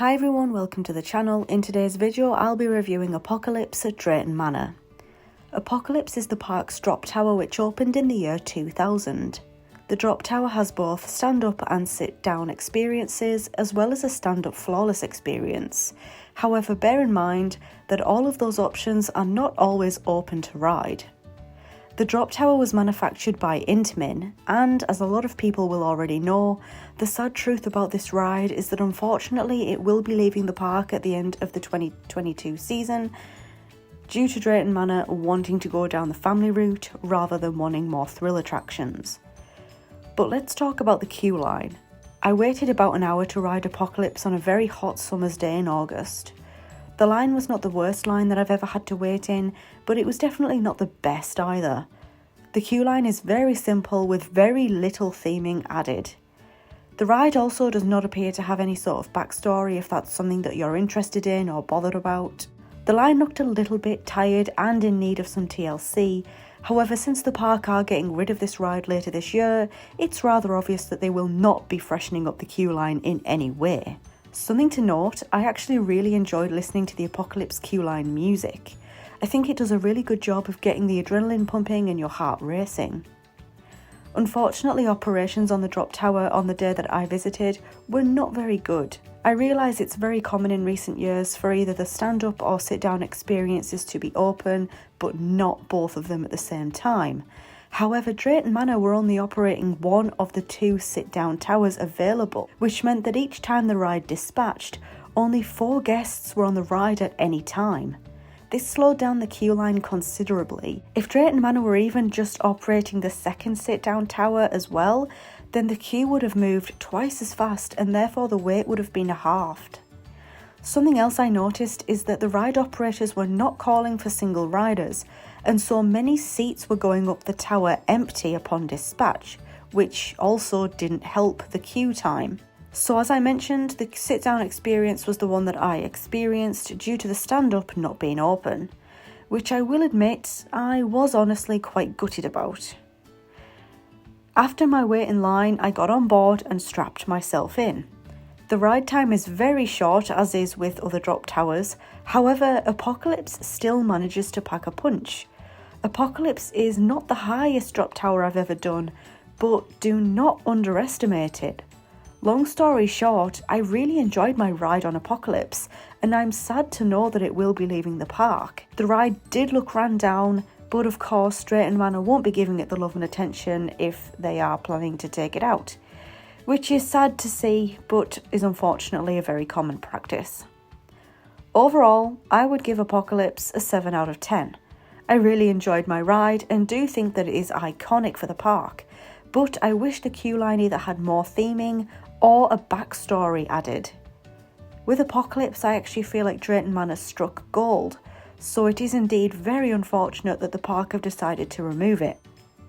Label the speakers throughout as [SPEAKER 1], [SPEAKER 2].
[SPEAKER 1] Hi everyone, welcome to the channel. In today's video, I'll be reviewing Apocalypse at Drayton Manor. Apocalypse is the park's drop tower which opened in the year 2000. The drop tower has both stand-up and sit-down experiences, as well as a stand-up floorless experience. However, bear in mind that all of those options are not always open to ride. The drop tower was manufactured by Intamin, and as a lot of people will already know, the sad truth about this ride is that unfortunately it will be leaving the park at the end of the 2022 season due to Drayton Manor wanting to go down the family route rather than wanting more thrill attractions. But let's talk about the queue line. I waited about an hour to ride Apocalypse on a very hot summer's day in August. The line was not the worst line that I've ever had to wait in, but it was definitely not the best either. The queue line is very simple with very little theming added. The ride also does not appear to have any sort of backstory if that's something that you're interested in or bothered about. The line looked a little bit tired and in need of some TLC. However, since the park are getting rid of this ride later this year, it's rather obvious that they will not be freshening up the queue line in any way. Something to note, I actually really enjoyed listening to the Apocalypse queue line music. I think it does a really good job of getting the adrenaline pumping and your heart racing. Unfortunately, operations on the drop tower on the day that I visited were not very good. I realise it's very common in recent years for either the stand-up or sit-down experiences to be open, but not both of them at the same time. However, Drayton Manor were only operating one of the two sit-down towers available, which meant that each time the ride dispatched, only 4 guests were on the ride at any time. This slowed down the queue line considerably. If Drayton Manor were even just operating the second sit-down tower as well, then the queue would have moved twice as fast and therefore the wait would have been halved. Something else I noticed is that the ride operators were not calling for single riders, and so many seats were going up the tower empty upon dispatch, which also didn't help the queue time. So as I mentioned, the sit-down experience was the one that I experienced due to the stand-up not being open, which I will admit I was honestly quite gutted about. After my wait in line, I got on board and strapped myself in. The ride time is very short, as is with other drop towers. However, Apocalypse still manages to pack a punch. Apocalypse is not the highest drop tower I've ever done, but do not underestimate it. Long story short, I really enjoyed my ride on Apocalypse, and I'm sad to know that it will be leaving the park. The ride did look ran down, but of course Drayton Manor won't be giving it the love and attention if they are planning to take it out, which is sad to see, but is unfortunately a very common practice. Overall, I would give Apocalypse a 7 out of 10. I really enjoyed my ride and do think that it is iconic for the park, but I wish the queue line either had more theming or a backstory added. With Apocalypse, I actually feel like Drayton Manor struck gold, so it is indeed very unfortunate that the park have decided to remove it.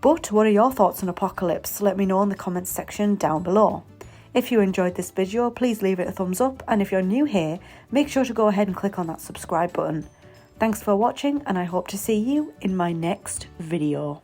[SPEAKER 1] But what are your thoughts on Apocalypse? Let me know in the comments section down below. If you enjoyed this video, please leave it a thumbs up, and if you're new here, make sure to go ahead and click on that subscribe button. Thanks for watching, and I hope to see you in my next video.